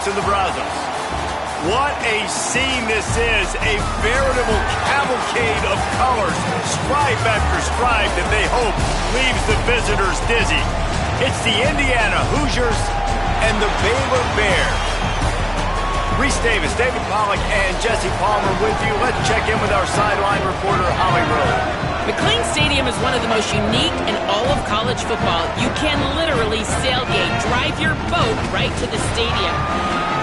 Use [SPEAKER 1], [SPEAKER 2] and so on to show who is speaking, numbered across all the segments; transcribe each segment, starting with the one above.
[SPEAKER 1] defense of the Brazos. What a scene this is. A veritable cavalcade of colors, stripe after stripe, that they hope leaves the visitors dizzy. It's the Indiana Hoosiers and the Baylor Bears. Reese Davis, David Pollack, and Jesse Palmer with you. Let's check in with our sideline reporter, Holly Rowe.
[SPEAKER 2] McLean Stadium is one of the most unique in all of college football. You can literally sailgate, drive your boat right to the stadium.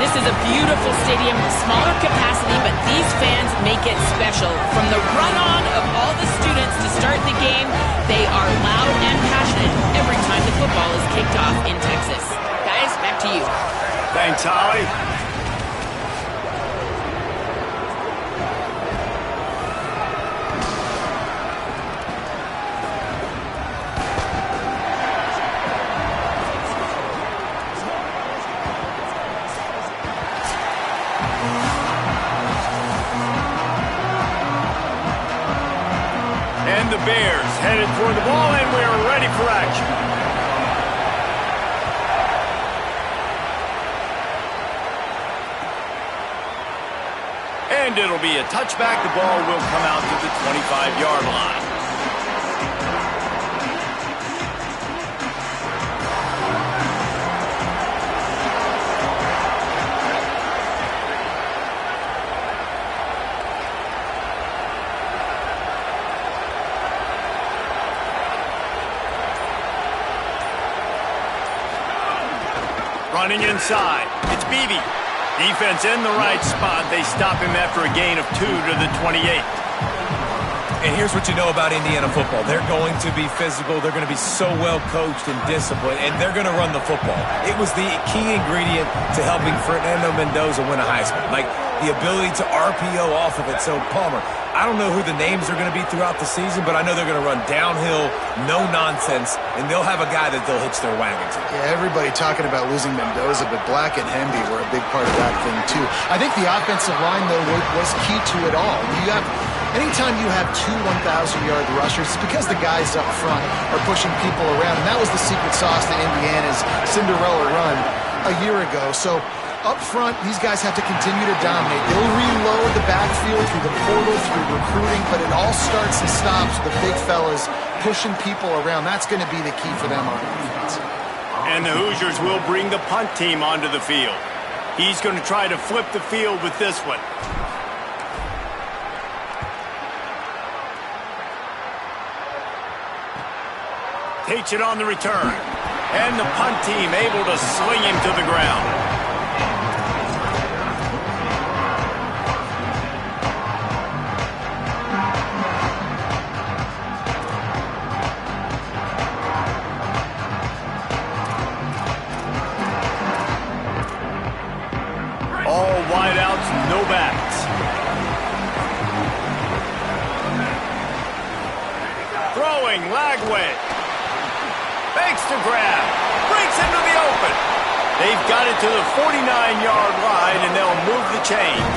[SPEAKER 2] This is a beautiful stadium, smaller capacity, but these fans make it special. From the run-on of all the students to start the game, they are loud and passionate every time the football is kicked off in Texas. Guys, back to you.
[SPEAKER 1] Thanks, Holly. The Bears headed toward the ball, and we're ready for action. And it'll be a touchback. The ball will come out to the 25-yard line. Running inside, it's Beebe. Defense in the right spot. They stop him after a gain of 2 to the 28.
[SPEAKER 3] And here's what you know about Indiana football. They're going to be physical. They're going to be so well coached and disciplined, and they're going to run the football. It was the key ingredient to helping Fernando Mendoza win a Heisman, like the ability to RPO off of it. So, Palmer, I don't know who the names are going to be throughout the season, but I know they're going to run downhill, no nonsense, and they'll have a guy that they'll hitch their wagon to.
[SPEAKER 4] Yeah, everybody talking about losing Mendoza, but Black and Hemby were a big part of that thing, too. I think the offensive line, though, was key to it all. Anytime you have two 1,000-yard rushers, it's because the guys up front are pushing people around, and that was the secret sauce to Indiana's Cinderella run a year ago. So up front, these guys have to continue to dominate. They'll reload the backfield through the portal, through recruiting, but it all starts and stops with the big fellas pushing people around. That's going to be the key for them on defense.
[SPEAKER 1] And the Hoosiers will bring the punt team onto the field. He's going to try to flip the field with this one. Takes it on the return. And the punt team able to sling him to the ground. All wideouts, no backs. Throwing, Lagway. Fakes to grab. Breaks into the open. They've got it to the 49-yard line, and they'll move the chains.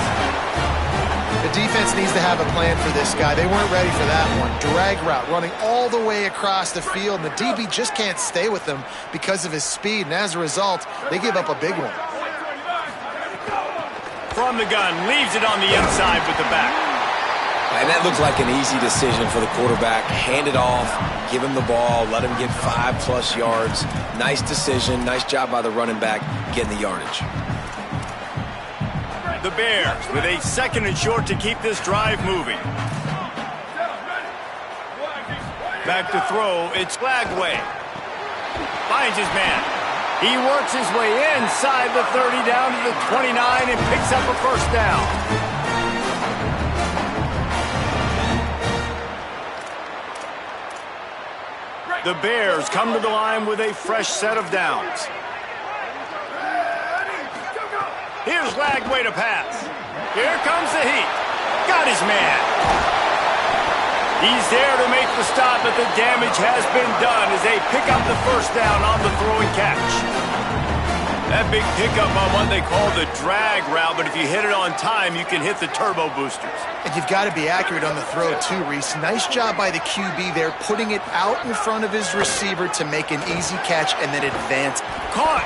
[SPEAKER 4] The defense needs to have a plan for this guy. They weren't ready for that one. Drag route, running all the way across the field, and the DB just can't stay with him because of his speed, and as a result, they give up a big one.
[SPEAKER 1] From the gun, leaves it on the inside with the back.
[SPEAKER 3] And that looks like an easy decision for the quarterback. Hand it off, give him the ball, let him get 5+ yards. Nice decision, nice job by the running back getting the yardage.
[SPEAKER 1] The Bears with a 2nd and short to keep this drive moving. Back to throw, it's Lagway. Finds his man. He works his way inside the 30 down to the 29 and picks up a first down. The Bears come to the line with a fresh set of downs. Here's Lagway to pass. Here comes the heat. Got his man. He's there to make the stop, but the damage has been done as they pick up the first down on the throw and catch. That big pickup on what they call the drag route, but if you hit it on time, you can hit the turbo boosters.
[SPEAKER 4] And you've got to be accurate on the throw too, Reese. Nice job by the QB there, putting it out in front of his receiver to make an easy catch and then advance.
[SPEAKER 1] Caught.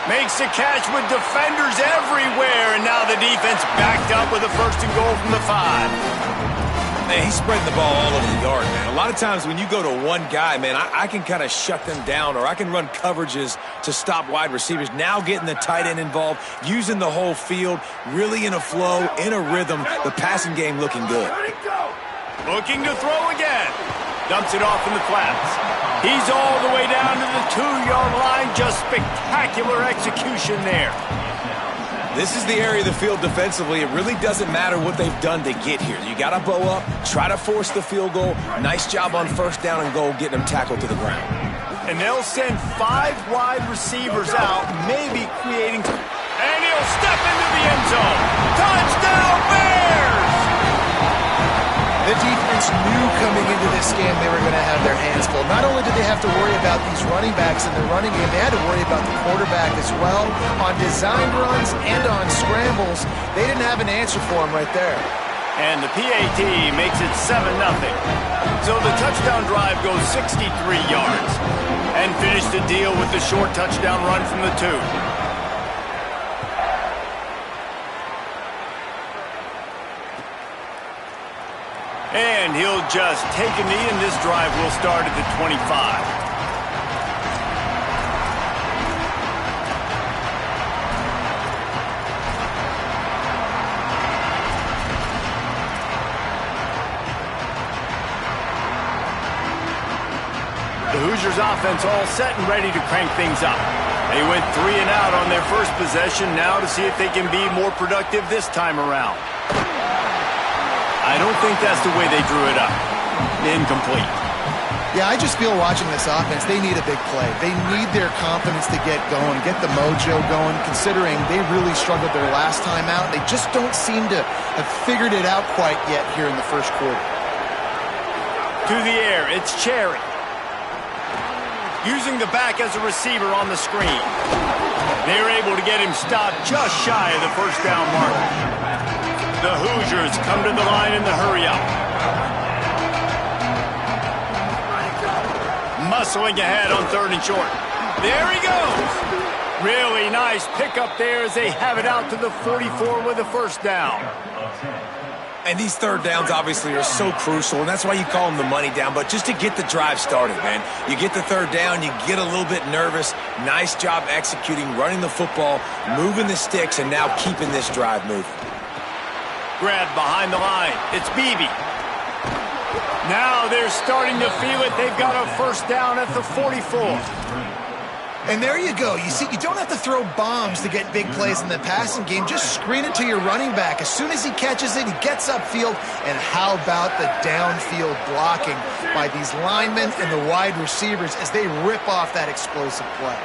[SPEAKER 1] Makes the catch with defenders everywhere, and now the defense backed up with a 1st and goal from the 5.
[SPEAKER 3] Man, he's spreading the ball all over the yard, man. A lot of times when you go to one guy, man, I can kind of shut them down, or I can run coverages to stop wide receivers. Now getting the tight end involved, using the whole field, really in a flow, in a rhythm, the passing game looking good.
[SPEAKER 1] Looking to throw again. Dumps it off in the flats. He's all the way down to the 2-yard line. Just spectacular execution there.
[SPEAKER 3] This is the area of the field defensively. It really doesn't matter what they've done to get here. You got to bow up, try to force the field goal. Nice job on 1st down and goal, getting them tackled to the ground.
[SPEAKER 1] And they'll send 5 wide receivers out, maybe creating... And he'll step into the end zone. Touchdown, Bears!
[SPEAKER 4] The defense knew coming into this game they were going to have their hands full. Not only did they have to worry about these running backs in the running game, they had to worry about the quarterback as well. On designed runs and on scrambles, they didn't have an answer for him right there.
[SPEAKER 1] And the PAT makes it 7-0. So the touchdown drive goes 63 yards. And finish the deal with the short touchdown run from the 2. And he'll just take a knee, and this drive will start at the 25. The Hoosiers offense all set and ready to crank things up. They went 3 and out on their first possession, now to see if they can be more productive this time around. I don't think that's the way they drew it up. Incomplete.
[SPEAKER 4] Yeah, I just feel watching this offense, they need a big play. They need their confidence to get going, get the mojo going, considering they really struggled their last time out. They just don't seem to have figured it out quite yet here in the first quarter.
[SPEAKER 1] To the air, it's Cherry. Using the back as a receiver on the screen. They're able to get him stopped just shy of the 1st down mark. The Hoosiers come to the line in the hurry-up. Muscling ahead on 3rd and short. There he goes. Really nice pickup there as they have it out to the 44 with a 1st down.
[SPEAKER 3] And these 3rd downs obviously are so crucial, and that's why you call them the money down. But just to get the drive started, man, you get the 3rd down, you get a little bit nervous. Nice job executing, running the football, moving the sticks, and now keeping this drive moving.
[SPEAKER 1] Grab behind the line. It's Beebe. Now they're starting to feel it. They've got a 1st down at the 44.
[SPEAKER 4] And there you go. You see, you don't have to throw bombs to get big plays in the passing game. Just screen it to your running back. As soon as he catches it, he gets upfield. And how about the downfield blocking by these linemen and the wide receivers as they rip off that explosive play.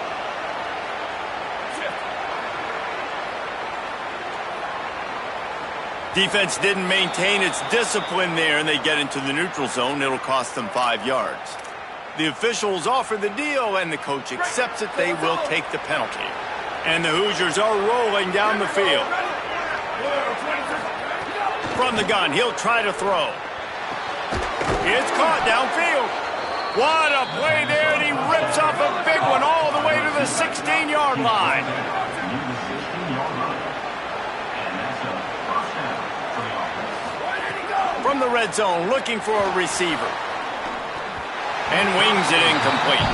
[SPEAKER 1] Defense didn't maintain its discipline there, and they get into the neutral zone. It'll cost them 5 yards. The officials offer the deal, and the coach accepts it. They will take the penalty. And the Hoosiers are rolling down the field. From the gun, he'll try to throw. It's caught downfield. What a play there, and he rips off a big one all the way to the 16-yard line. From the red zone, looking for a receiver. And wings it incomplete.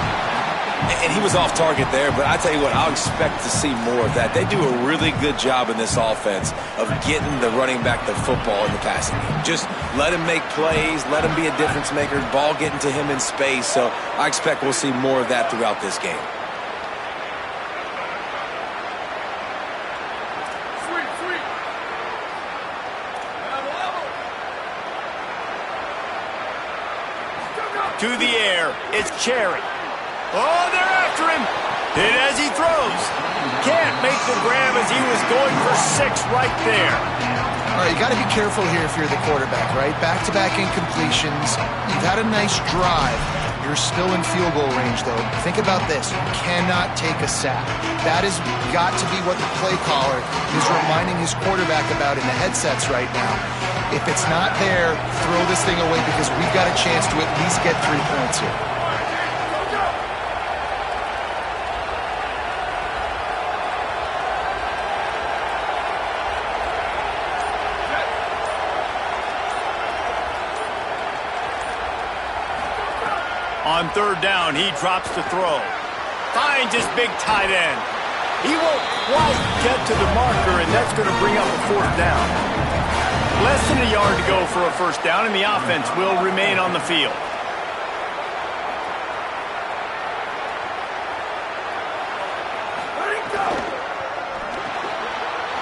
[SPEAKER 3] And he was off target there, but I tell you what, I'll expect to see more of that. They do a really good job in this offense of getting the running back the football in the passing game. Just let him make plays, let him be a difference maker, ball getting to him in space. So I expect we'll see more of that throughout this game.
[SPEAKER 1] To the air, it's Cherry. Oh, they're after him. Hit as he throws. Can't make the grab as he was going for 6 right there.
[SPEAKER 4] All right, you got to be careful here if you're the quarterback, right? Back-to-back incompletions. You've had a nice drive. You're still in field goal range, though. Think about this. You cannot take a sack. That has got to be what the play caller is reminding his quarterback about in the headsets right now. If it's not there, throw this thing away because we've got a chance to at least get 3 points here.
[SPEAKER 1] On third down, he drops to throw. Finds his big tight end. He won't quite get to the marker, and that's going to bring up a fourth down. Less than a yard to go for a first down, and the offense will remain on the field.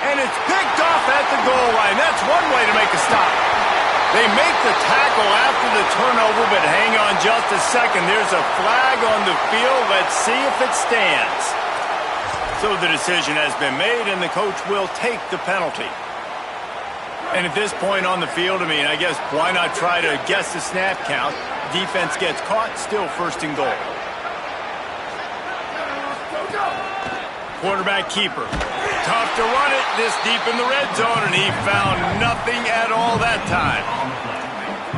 [SPEAKER 1] And it's picked off at the goal line. That's one way to make a stop. They make the tackle after the turnover, but hang on just a second. There's a flag on the field. Let's see if it stands. So the decision has been made, and the coach will take the penalty. And at this point on the field, I guess why not try to guess the snap count? Defense gets caught, still first and goal. Quarterback keeper. Tough to run it this deep in the red zone, and he found nothing at all that time.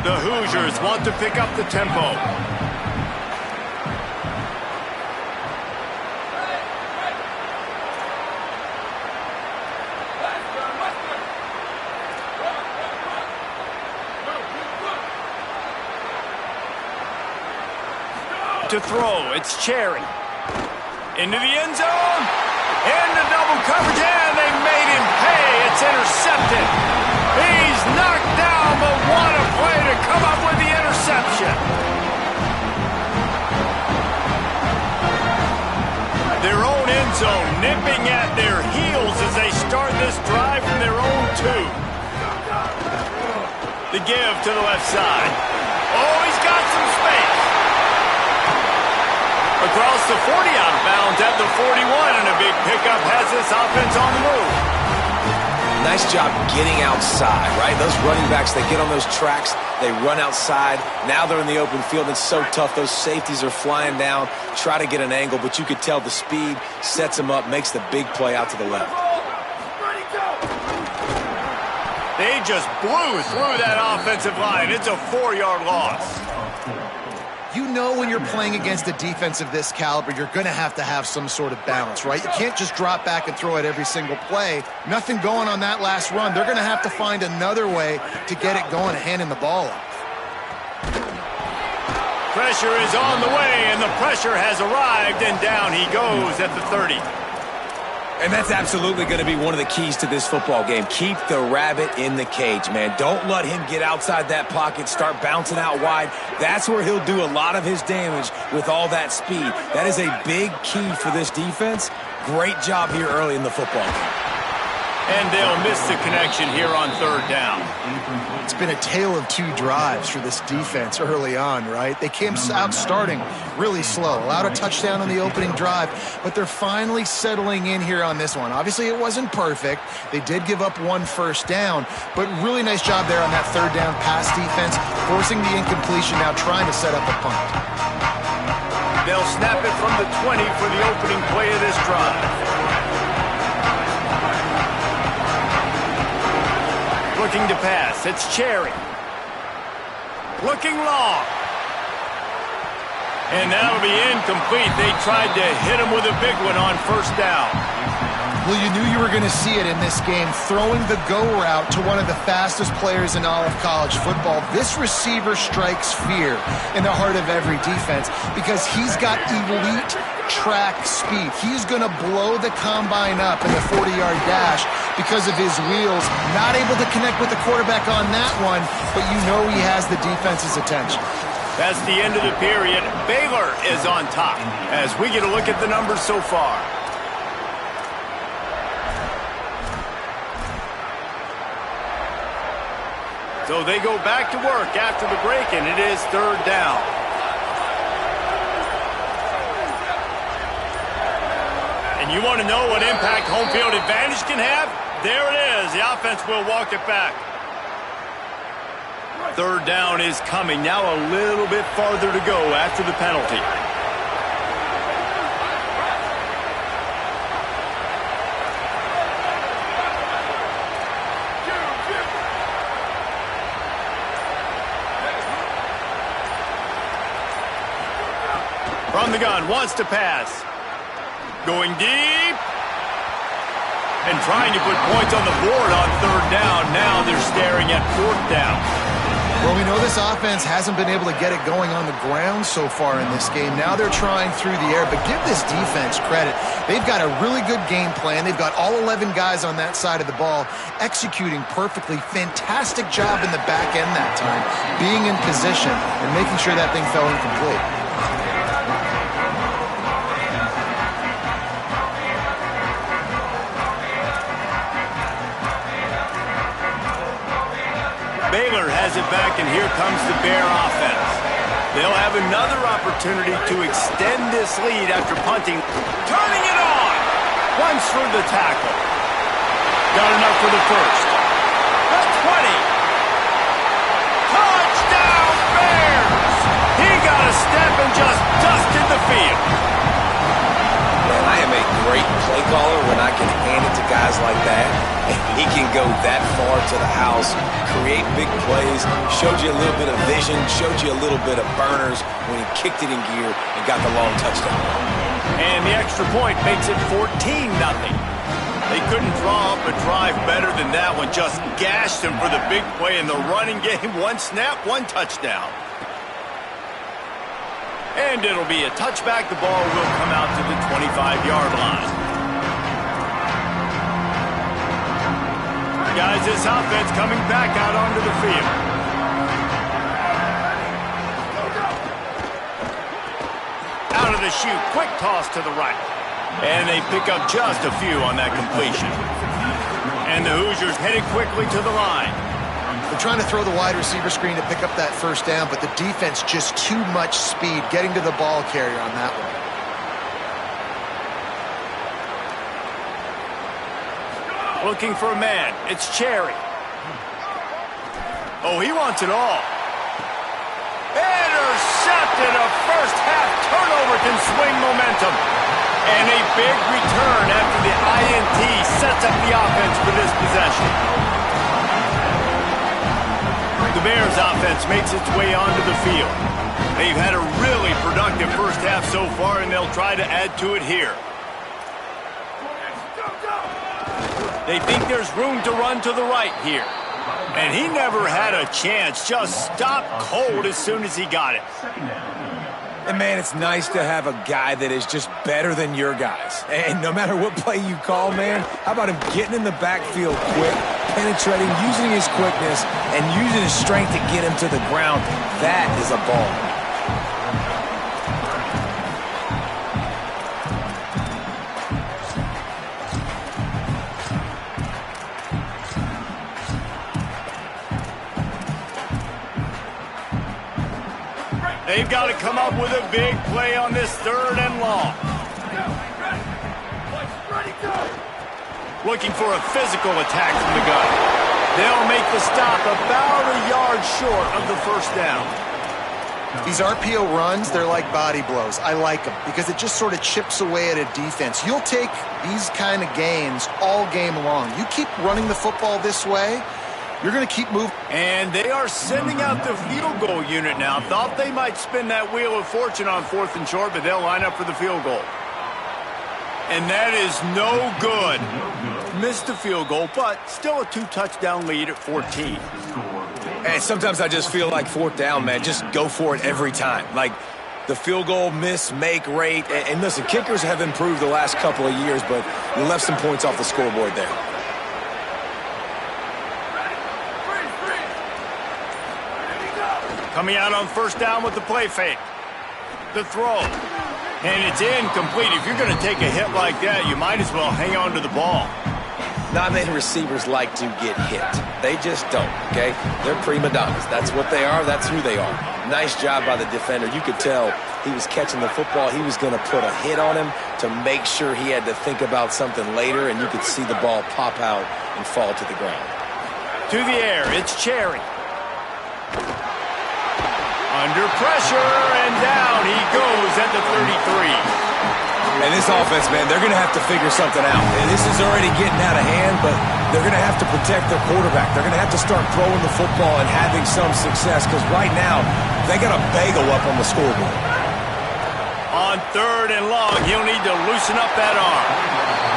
[SPEAKER 1] The Hoosiers want to pick up the tempo. To throw, it's Cherry. Into the end zone. Into double coverage, and they made him pay. It's intercepted. He's knocked down, but what a play to come up with the interception. Their own end zone nipping at their heels as they start this drive from their own 2. The give to the left side. Oh, he's got some space. Across the 40, out of bounds at the 41, and a big pickup has this offense on the move.
[SPEAKER 3] Nice job getting outside, right? Those running backs, they get on those tracks, they run outside. Now they're in the open field. It's so tough. Those safeties are flying down, try to get an angle, but you could tell the speed sets them up, makes the big play out to the left.
[SPEAKER 1] They just blew through that offensive line. It's a 4-yard loss.
[SPEAKER 4] You know when you're playing against a defense of this caliber, you're going to have some sort of balance, right? You can't just drop back and throw it every single play. Nothing going on that last run. They're going to have to find another way to get it going and handing the ball off.
[SPEAKER 1] Pressure is on the way, and the pressure has arrived, and down he goes at the 30.
[SPEAKER 3] And that's absolutely going to be one of the keys to this football game. Keep the rabbit in the cage, man. Don't let him get outside that pocket, start bouncing out wide. That's where he'll do a lot of his damage with all that speed. That is a big key for this defense. Great job here early in the football game.
[SPEAKER 1] And they'll miss the connection here on third down.
[SPEAKER 4] It's been a tale of 2 drives for this defense early on, right? They came out starting really slow, allowed a touchdown on the opening drive, but they're finally settling in here on this one. Obviously, it wasn't perfect. They did give up 1 first down, but really nice job there on that third down pass defense, forcing the incompletion, now trying to set up a punt.
[SPEAKER 1] They'll snap it from the 20 for the opening play of this drive. Looking to pass, it's Cherry. Looking long. And that'll be incomplete. They tried to hit him with a big one on first down.
[SPEAKER 4] Well, you knew you were going to see it in this game, throwing the go route to one of the fastest players in all of college football. This receiver strikes fear in the heart of every defense because he's got elite track speed. He's going to blow the combine up in the 40-yard dash because of his wheels. Not able to connect with the quarterback on that one, but you know he has the defense's attention.
[SPEAKER 1] That's the end of the period. Baylor is on top as we get a look at the numbers so far. So they go back to work after the break, and it is third down. And you want to know what impact home field advantage can have? There it is. The offense will walk it back. Third down is coming. Now a little bit farther to go after the penalty. From the gun, wants to pass. Going deep. And trying to put points on the board on third down. Now they're staring at fourth down.
[SPEAKER 4] Well, we know this offense hasn't been able to get it going on the ground so far in this game. Now they're trying through the air, but give this defense credit. They've got a really good game plan. They've got all 11 guys on that side of the ball executing perfectly. Fantastic job in the back end that time, being in position and making sure that thing fell incomplete.
[SPEAKER 1] Baylor has it back, and here comes the Bear offense. They'll have another opportunity to extend this lead after punting. Turning it on! Runs for the tackle. Got enough for the first. The 20. Touchdown, Bears! He got a step and just dusted the field.
[SPEAKER 3] Man, I am a great play caller when I can hand it to guys like that. He can go that far to the house, create big plays, showed you a little bit of vision, showed you a little bit of burners when he kicked it in gear and got the long touchdown.
[SPEAKER 1] And the extra point makes it 14-0. They couldn't draw up a drive better than that one. Just gashed him for the big play in the running game. One snap, one touchdown. And it'll be a touchback. The ball will come out to the 25-yard line. Guys, this offense coming back out onto the field. Out of the chute, quick toss to the right. And they pick up just a few on that completion. And the Hoosiers headed quickly to the line.
[SPEAKER 4] They're trying to throw the wide receiver screen to pick up that first down, but the defense just too much speed getting to the ball carrier on that one.
[SPEAKER 1] Looking for a man. It's Cherry. Oh, he wants it all. Intercepted. A first-half turnover can swing momentum. And a big return after the INT sets up the offense for this possession. The Bears offense makes its way onto the field. They've had a really productive first half so far, and they'll try to add to it here. They think there's room to run to the right here. And he never had a chance. Just stopped cold as soon as he got it.
[SPEAKER 3] And, man, it's nice to have a guy that is just better than your guys. And no matter what play you call, man, how about him getting in the backfield quick, penetrating, using his quickness, and using his strength to get him to the ground? That is a ball.
[SPEAKER 1] They've got to come up with a big play on this 3rd and long. Looking for a physical attack from the gun. They'll make the stop about a yard short of the first down.
[SPEAKER 4] These RPO runs, they're like body blows. I like them because it just sort of chips away at a defense. You'll take these kind of gains all game long. You keep running the football this way, you're going to keep moving.
[SPEAKER 1] And they are sending out the field goal unit now. Thought they might spin that wheel of fortune on 4th and short, but they'll line up for the field goal. And that is no good. Missed the field goal, but still a 2-touchdown lead at 14.
[SPEAKER 3] And sometimes I just feel like 4th down, man. Just go for it every time. Like the field goal miss-make rate. And listen, kickers have improved the last couple of years, but you left some points off the scoreboard there.
[SPEAKER 1] Coming out on 1st down with the play fake. The throw. And it's incomplete. If you're going to take a hit like that, you might as well hang on to the ball.
[SPEAKER 3] Not many receivers like to get hit. They just don't, okay? They're prima donnas. That's what they are. That's who they are. Nice job by the defender. You could tell he was catching the football. He was going to put a hit on him to make sure he had to think about something later, and you could see the ball pop out and fall to the ground.
[SPEAKER 1] To the air, it's Cherry. Under pressure, and down he goes at the 33.
[SPEAKER 3] And this offense, man, they're going to have to figure something out. And this is already getting out of hand, but they're going to have to protect their quarterback. They're going to have to start throwing the football and having some success, because right now they got a bagel up on the scoreboard.
[SPEAKER 1] On 3rd and long, he'll need to loosen up that arm.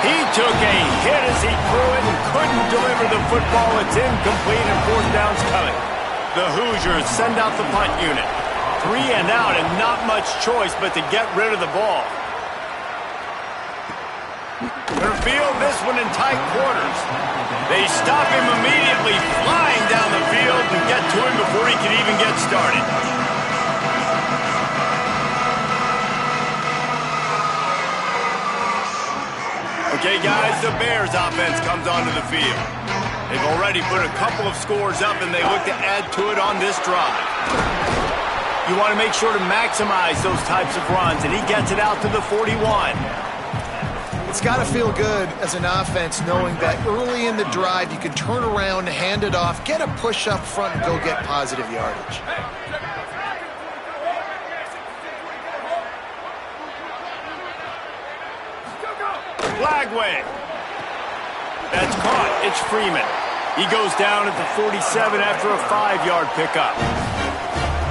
[SPEAKER 1] He took a hit as he threw it and couldn't deliver the football. It's incomplete, and 4th down's coming. The Hoosiers send out the punt unit. 3 and out and not much choice but to get rid of the ball. They'll field this one in tight quarters. They stop him immediately, flying down the field and get to him before he can even get started. Okay, guys, the Bears offense comes onto the field. They've already put a couple of scores up, and they look to add to it on this drive. You want to make sure to maximize those types of runs, and he gets it out to the 41.
[SPEAKER 4] It's got to feel good as an offense knowing that early in the drive you can turn around, hand it off, get a push up front, and go get positive yardage.
[SPEAKER 1] Flag wave. That's caught. It's Freeman. He goes down at the 47 after a 5-yard pickup.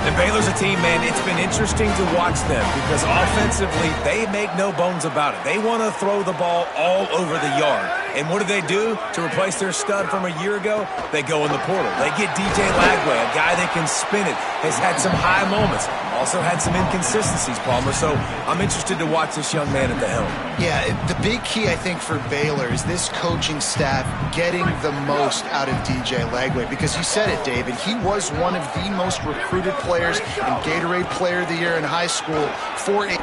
[SPEAKER 3] And Baylor's a team, man, it's been interesting to watch them because offensively, they make no bones about it. They want to throw the ball all over the yard. And what do? To replace their stud from a year ago? They go in the portal. They get DJ Lagway, a guy that can spin it, has had some high moments, also had some inconsistencies, Palmer. So I'm interested to watch this young man at the helm.
[SPEAKER 4] Yeah, the big key, I think, for Baylor is this coaching staff getting the most out of DJ Lagway because you said it, David. He was one of the most recruited players and Gatorade Player of the Year in high school for a...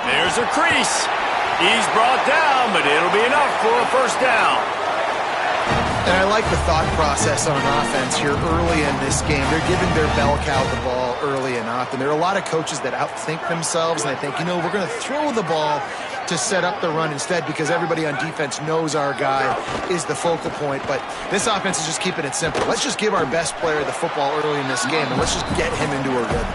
[SPEAKER 1] There's a crease. He's brought down, but it'll be enough for a first down.
[SPEAKER 4] And I like the thought process on offense here early in this game. They're giving their bell cow the ball early and often. There are a lot of coaches that outthink themselves, and they think, you know, we're going to throw the ball to set up the run instead because everybody on defense knows our guy is the focal point. But this offense is just keeping it simple. Let's just give our best player the football early in this game, and let's just get him into a rhythm.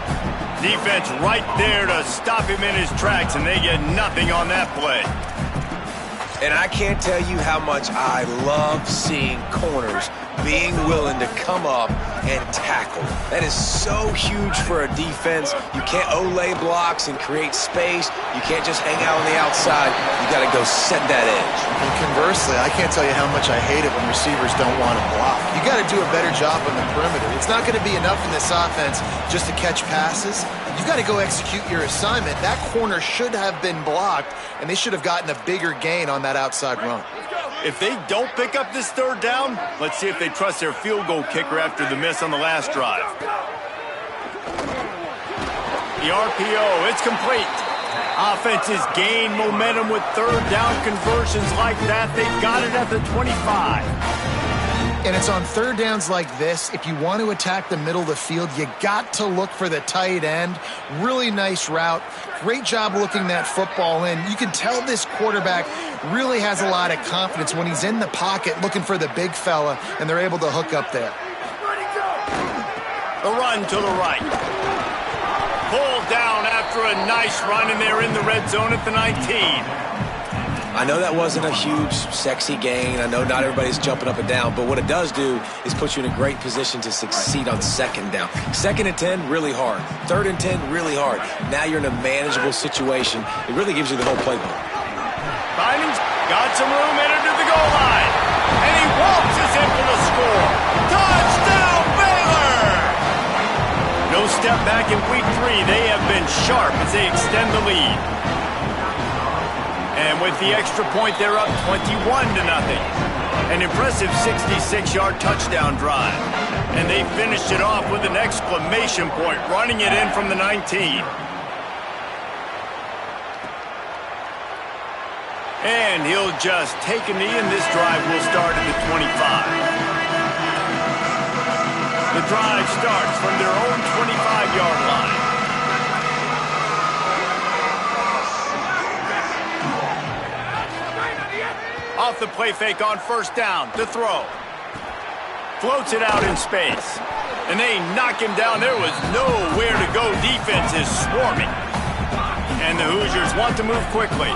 [SPEAKER 1] Defense right there to stop him in his tracks, and they get nothing on that play.
[SPEAKER 3] And I can't tell you how much I love seeing corners being willing to come up and tackle. That is so huge for a defense. You can't olay blocks and create space. You can't just hang out on the outside. You got to go set that edge.
[SPEAKER 4] And conversely, I can't tell you how much I hate it when receivers don't want to block. You got to do a better job on the perimeter. It's not going to be enough in this offense just to catch passes. You've got to go execute your assignment. That corner should have been blocked, and they should have gotten a bigger gain on that outside run.
[SPEAKER 1] If they don't pick up this third down, let's see if they trust their field goal kicker after the miss on the last drive. The RPO, it's complete. Offenses gain momentum with third down conversions like that. They got it at the 25.
[SPEAKER 4] And it's on third downs like this, if you want to attack the middle of the field, you got to look for the tight end. Really nice route. Great job looking that football in. You can tell this quarterback really has a lot of confidence when he's in the pocket looking for the big fella, and they're able to hook up there.
[SPEAKER 1] The run to the right. Pulled down after a nice run, and they're in the red zone at the 19.
[SPEAKER 3] I know that wasn't a huge, sexy gain. I know not everybody's jumping up and down, but what it does do is put you in a great position to succeed on second down. 2nd and 10, really hard. 3rd and 10, really hard. Now you're in a manageable situation. It really gives you the whole playbook.
[SPEAKER 1] Vining's got some room headed to the goal line, and he waltzes in for the score. Touchdown, Baylor! No step back in week 3. They have been sharp as they extend the lead. And with the extra point, they're up 21-0. An impressive 66-yard touchdown drive. And they finished it off with an exclamation point, running it in from the 19. And he'll just take a knee, and this drive will start at the 25. The drive starts from their own 25-yard line. Off the play fake on first down to throw. Floats it out in space. And they knock him down. There was nowhere to go. Defense is swarming. And the Hoosiers want to move quickly.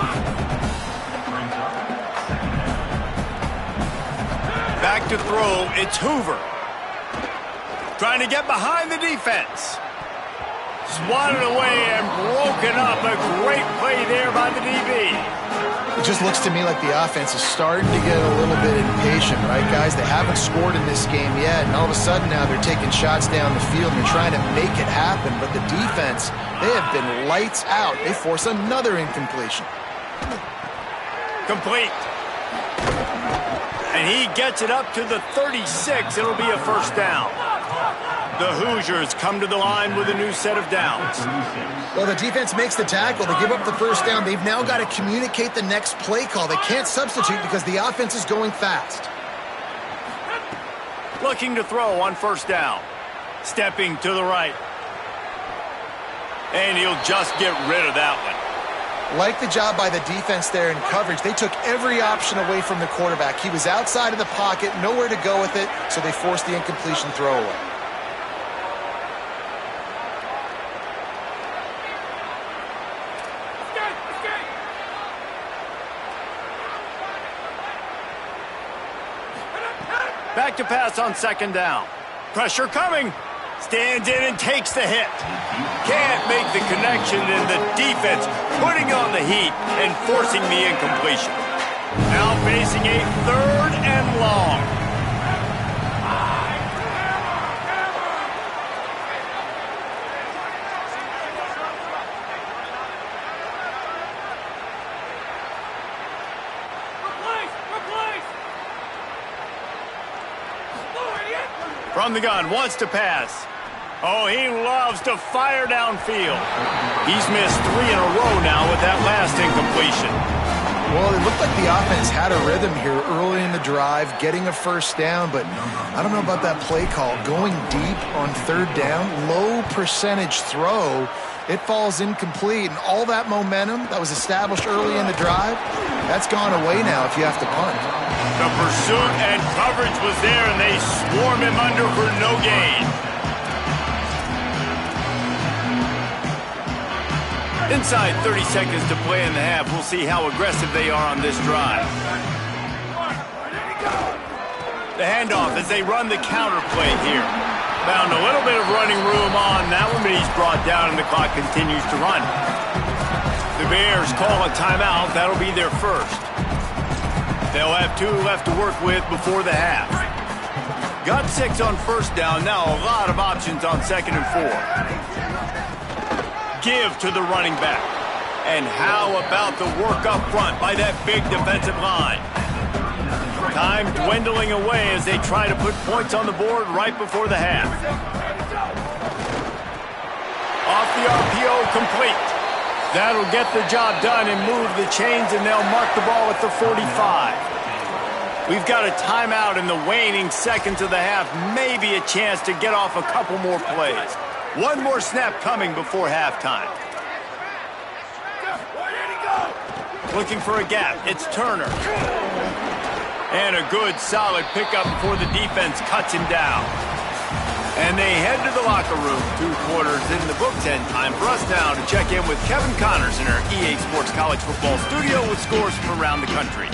[SPEAKER 1] Back to throw. It's Hoover. Trying to get behind the defense. swatted away and broken up. A great play there by the DB.
[SPEAKER 4] It just looks to me like the offense is starting to get a little bit impatient, right, guys? They haven't scored in this game yet, and all of a sudden now they're taking shots down the field and they're trying to make it happen. But the defense, they have been lights out. They force another incompletion.
[SPEAKER 1] Complete. And he gets it up to the 36. It'll be a first down. The Hoosiers come to the line with a new set of downs.
[SPEAKER 4] Well, the defense makes the tackle. They give up the first down. They've now got to communicate the next play call. They can't substitute because the offense is going fast.
[SPEAKER 1] Looking to throw on first down. Stepping to the right. And he'll just get rid of that one.
[SPEAKER 4] Like the job by the defense there in coverage. They took every option away from the quarterback. He was outside of the pocket, nowhere to go with it, so they forced the incompletion throwaway.
[SPEAKER 1] Back to pass on second down. Pressure coming. Stands in and takes the hit. Can't make the connection, and the defense putting on the heat and forcing the incompletion. Now facing a third and long. From the gun, wants to pass. Oh, he loves to fire downfield. He's missed 3 in a row now with that last incompletion.
[SPEAKER 4] Well, it looked like the offense had a rhythm here early in the drive, getting a first down, but I don't know about that play call. Going deep on third down, low percentage throw, it falls incomplete, and all that momentum that was established early in the drive, that's gone away now if you have to punt.
[SPEAKER 1] The pursuit and coverage was there, and they swarm him under for no gain. Inside 30 seconds to play in the half. We'll see how aggressive they are on this drive. The handoff as they run the counter play here. Found a little bit of running room on that one, but he's brought down and the clock continues to run. The Bears call a timeout. That'll be their first. They'll have 2 left to work with before the half. Got 6 on first down. Now a lot of options on second and 4. Give to the running back. And how about the work up front by that big defensive line? Time dwindling away as they try to put points on the board right before the half. Off the RPO, complete. That'll get the job done and move the chains, and they'll mark the ball at the 45. We've got a timeout in the waning seconds of the half. Maybe a chance to get off a couple more plays. One more snap coming before halftime. Looking for a gap. It's Turner. And a good, solid pickup before the defense cuts him down. And they head to the locker room. 2 quarters in the books, and time for us now to check in with Kevin Connors in our EA Sports College Football studio with scores from around the country.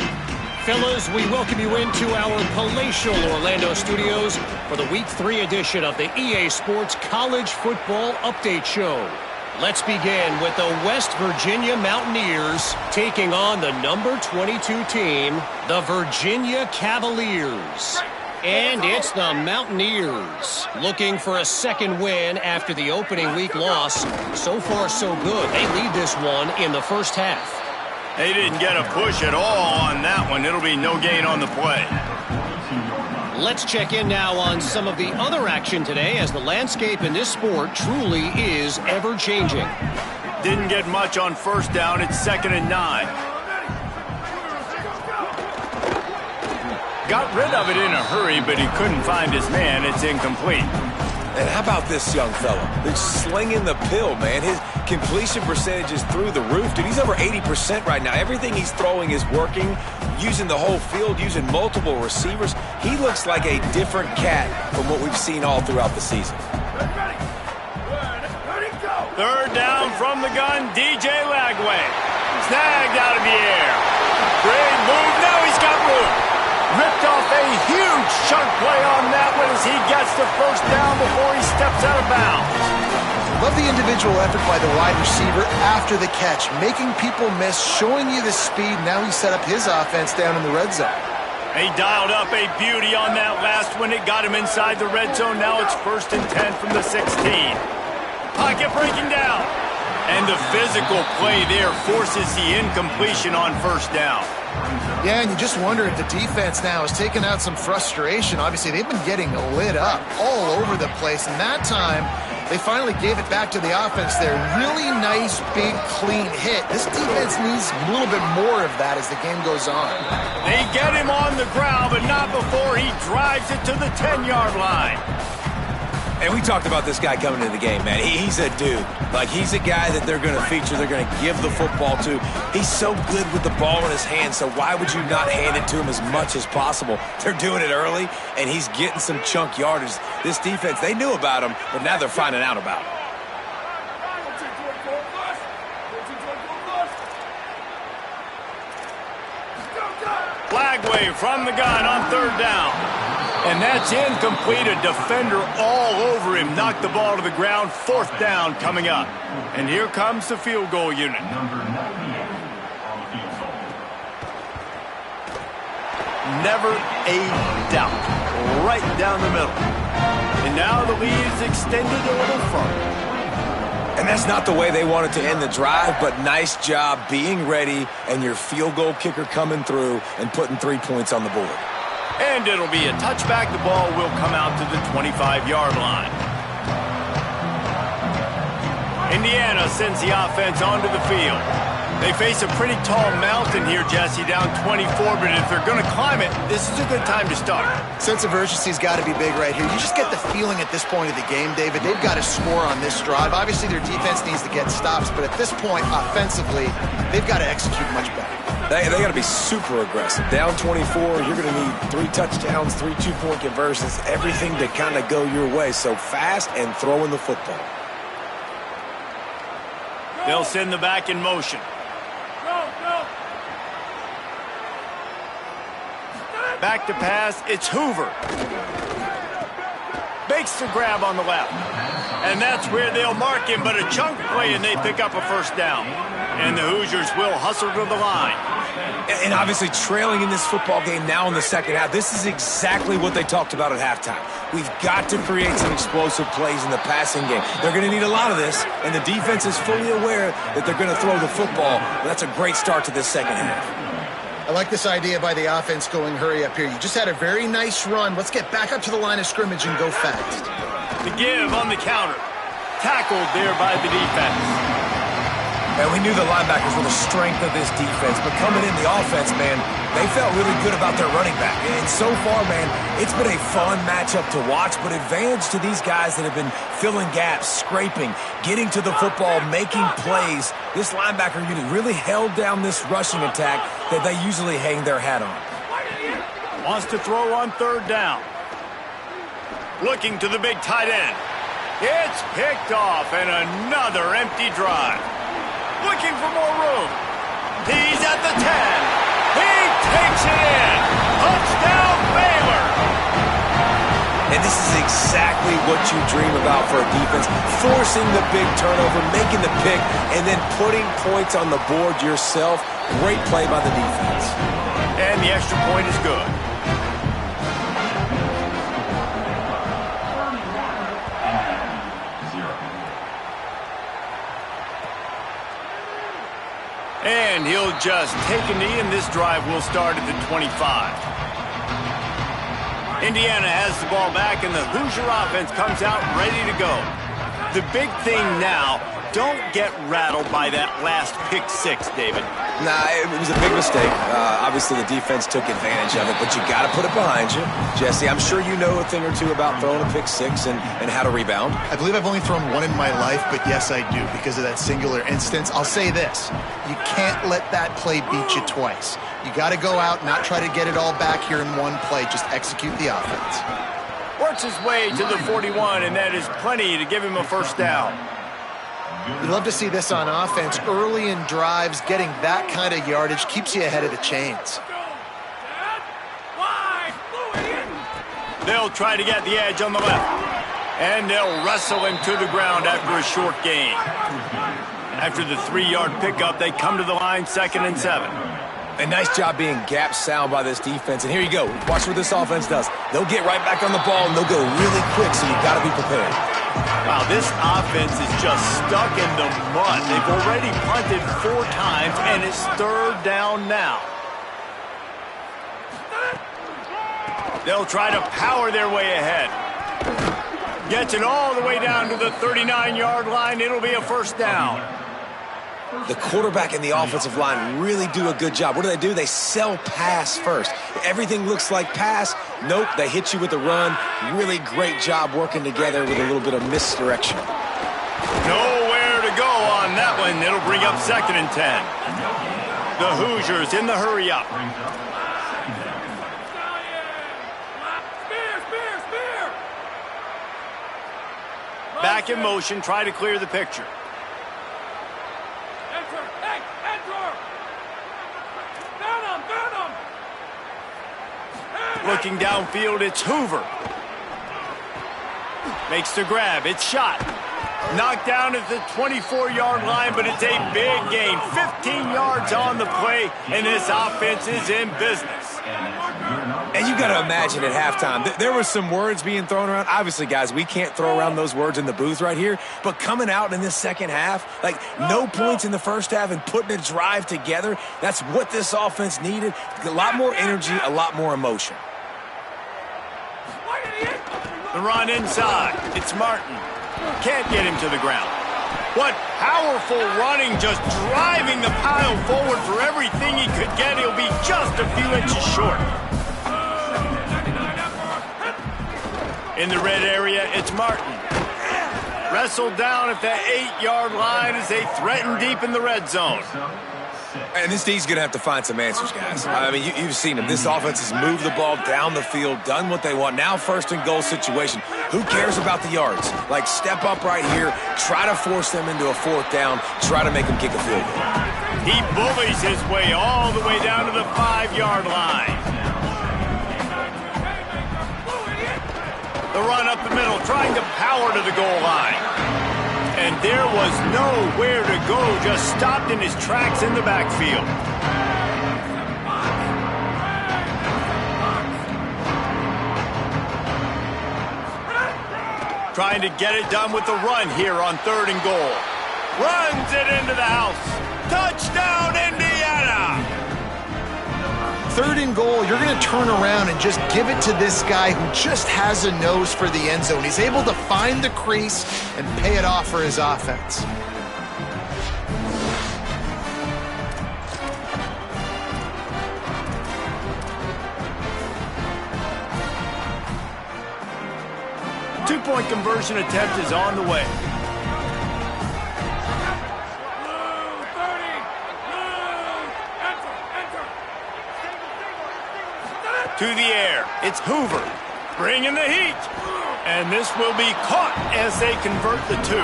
[SPEAKER 5] Fellas, we welcome you into our palatial Orlando studios for the Week 3 edition of the EA Sports College Football Update Show. Let's begin with the West Virginia Mountaineers taking on the number 22 team, the Virginia Cavaliers. And it's the Mountaineers looking for a second win after the opening week loss. So far, so good. They lead this one in the first half.
[SPEAKER 1] They didn't get a push at all on that one. It'll be no gain on the play.
[SPEAKER 5] Let's check in now on some of the other action today, as the landscape in this sport truly is ever-changing.
[SPEAKER 1] Didn't get much on first down. It's 2nd and 9. Got rid of it in a hurry, but he couldn't find his man. It's incomplete.
[SPEAKER 3] And how about this young fella? He's slinging the pill, man. His completion percentage is through the roof. Dude, he's over 80% right now. Everything he's throwing is working, using the whole field, using multiple receivers. He looks like a different cat from what we've seen all throughout the season.
[SPEAKER 1] Third down from the gun, DJ Lagway. Snagged out of the air. Great move. Now he's got room. Ripped off a huge chunk play on that one as he gets the first down before he steps out of bounds.
[SPEAKER 4] Love the individual effort by the wide receiver after the catch, making people miss, showing you the speed. Now he set up his offense down in the red zone.
[SPEAKER 1] He dialed up a beauty on that last one. It got him inside the red zone. Now it's 1st and 10 from the 16. Pocket breaking down. And the physical play there forces the incompletion on 1st down.
[SPEAKER 4] Yeah, and you just wonder if the defense now has taken out some frustration. Obviously, they've been getting lit up all over the place. And that time, they finally gave it back to the offense there. Really nice, big, clean hit. This defense needs a little bit more of that as the game goes on.
[SPEAKER 1] They get him on the ground, but not before he drives it to the 10-yard line.
[SPEAKER 3] And we talked about this guy coming into the game, man. He's a dude. Like, he's a guy that they're going to feature, they're going to give the football to. He's so good with the ball in his hand, so why would you not hand it to him as much as possible? They're doing it early, and he's getting some chunk yardage. This defense, they knew about him, but now they're finding out about him.
[SPEAKER 1] Flag wave from the gun on 3rd down. And that's incomplete. A defender all over him. Knocked the ball to the ground. 4th down coming up. And here comes the field goal unit. Never a doubt. Right down the middle. And now the lead is extended a little further.
[SPEAKER 3] And that's not the way they wanted to end the drive, but nice job being ready and your field goal kicker coming through and putting 3 points on the board.
[SPEAKER 1] And it'll be a touchback. The ball will come out to the 25-yard line. Indiana sends the offense onto the field. They face a pretty tall mountain here, Jesse, down 24, but if they're going to climb it, this is a good time to start.
[SPEAKER 4] Sense of urgency's got to be big right here. You just get the feeling at this point of the game, David, they've got to score on this drive. Obviously, their defense needs to get stops, but at this point, offensively, they've got to execute much better.
[SPEAKER 3] They got to be super aggressive. Down 24, you're going to need 3 touchdowns, 3 two-point conversions, everything to kind of go your way. So fast and throwing the football.
[SPEAKER 1] They'll send the back in motion. Back to pass, it's Hoover. Makes the grab on the left. And that's where they'll mark him, but a chunk play, and they pick up a 1st down. And the Hoosiers will hustle to the line.
[SPEAKER 3] And obviously trailing in this football game now in the second half, this is exactly what they talked about at halftime. We've got to create some explosive plays in the passing game. They're going to need a lot of this, and the defense is fully aware that they're going to throw the football. That's a great start to this second half.
[SPEAKER 4] I like this idea by the offense going hurry up here. You just had a very nice run. Let's get back up to the line of scrimmage and go fast.
[SPEAKER 1] The give on the counter. Tackled there by the defense.
[SPEAKER 3] And we knew the linebackers were the strength of this defense, but coming in the offense, man, they felt really good about their running back. And so far, man, it's been a fun matchup to watch, but advantage to these guys that have been filling gaps, scraping, getting to the football, making plays. This linebacker unit really held down this rushing attack that they usually hang their hat on.
[SPEAKER 1] Wants to throw on 3rd down. Looking to the big tight end. It's picked off, and another empty drive. Looking for more room. He's at the 10. He takes it in. Touchdown, Baylor.
[SPEAKER 3] And this is exactly what you dream about for a defense. Forcing the big turnover, making the pick, and then putting points on the board yourself. Great play by the defense.
[SPEAKER 1] And the extra point is good. And he'll just take a knee, and this drive will start at the 25. Indiana has the ball back, and the Hoosier offense comes out ready to go. The big thing now, don't get rattled by that last pick 6, David.
[SPEAKER 3] Nah, it was a big mistake. Obviously, the defense took advantage of it, but you got to put it behind you. Jesse, I'm sure you know a thing or two about throwing a pick 6 and how to rebound.
[SPEAKER 4] I believe I've only thrown one in my life, but yes, I do because of that singular instance. I'll say this. You can't let that play beat you twice. You got to go out, not try to get it all back here in one play. Just execute the offense.
[SPEAKER 1] Works his way to the 41, and that is plenty to give him a 1st down.
[SPEAKER 4] You'd love to see this on offense. Early in drives, getting that kind of yardage keeps you ahead of the chains.
[SPEAKER 1] They'll try to get the edge on the left. And they'll wrestle him to the ground after a short gain. After the 3-yard pickup, they come to the line, 2nd and 7.
[SPEAKER 3] A nice job being gap sound by this defense. And here you go. Watch what this offense does. They'll get right back on the ball, and they'll go really quick, so you've got to be prepared.
[SPEAKER 1] Wow, this offense is just stuck in the mud. They've already punted 4 times, and it's 3rd down now. They'll try to power their way ahead. Gets it all the way down to the 39-yard line. It'll be a 1st down.
[SPEAKER 3] The quarterback and the offensive line really do a good job. What do? They sell pass first. Everything looks like pass. Nope, they hit you with the run. Really great job working together with a little bit of misdirection.
[SPEAKER 1] Nowhere to go on that one. It'll bring up 2nd and 10. The Hoosiers in the hurry up. Back in motion, try to clear the picture. Looking downfield, it's Hoover. Makes the grab, it's shot. Knocked down at the 24-yard line, but it's a big gain. 15 yards on the play, and this offense is in business.
[SPEAKER 3] And you got to imagine at halftime, there were some words being thrown around. Obviously, guys, we can't throw around those words in the booth right here. But coming out in this second half, like no points in the first half and putting a drive together, that's what this offense needed. A lot more energy, a lot more emotion.
[SPEAKER 1] The run inside. It's Martin. Can't get him to the ground. What powerful running, just driving the pile forward for everything he could get. He'll be just a few inches short. In the red area, it's Martin. Wrestled down at the 8-yard line as they threaten deep in the red zone.
[SPEAKER 3] And this D's going to have to find some answers, guys. I mean, you've seen them. This offense has moved the ball down the field, done what they want. Now 1st and goal situation. Who cares about the yards? Like, step up right here, try to force them into a 4th down, try to make them kick a field goal.
[SPEAKER 1] He bullies his way all the way down to the 5-yard line. The run up the middle, trying to power to the goal line. And there was nowhere to go, just stopped in his tracks in the backfield. Trying to get it done with the run here on 3rd and goal. Runs it into the house. Touchdown, Indiana!
[SPEAKER 4] 3rd and goal, you're going to turn around and just give it to this guy who just has a nose for the end zone. He's able to find the crease and pay it off for his offense.
[SPEAKER 1] Two-point conversion attempt is on the way. To the air, it's Hoover, bringing the heat. And this will be caught as they convert the 2.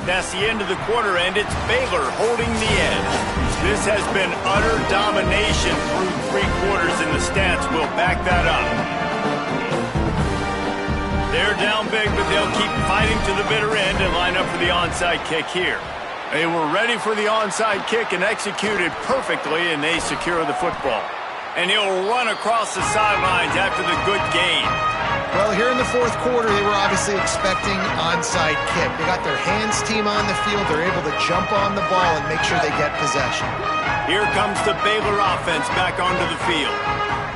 [SPEAKER 1] That's the end of the quarter, and it's Baylor holding the edge. This has been utter domination through 3 quarters, and the stats will back that up. They're down big, but they'll keep fighting to the bitter end and line up for the onside kick here. They were ready for the onside kick and executed perfectly, and they secure the football. And he'll run across the sidelines after the good gain.
[SPEAKER 4] Well, here in the 4th quarter, they were obviously expecting onside kick. They got their hands team on the field. They're able to jump on the ball and make sure they get possession.
[SPEAKER 1] Here comes the Baylor offense back onto the field.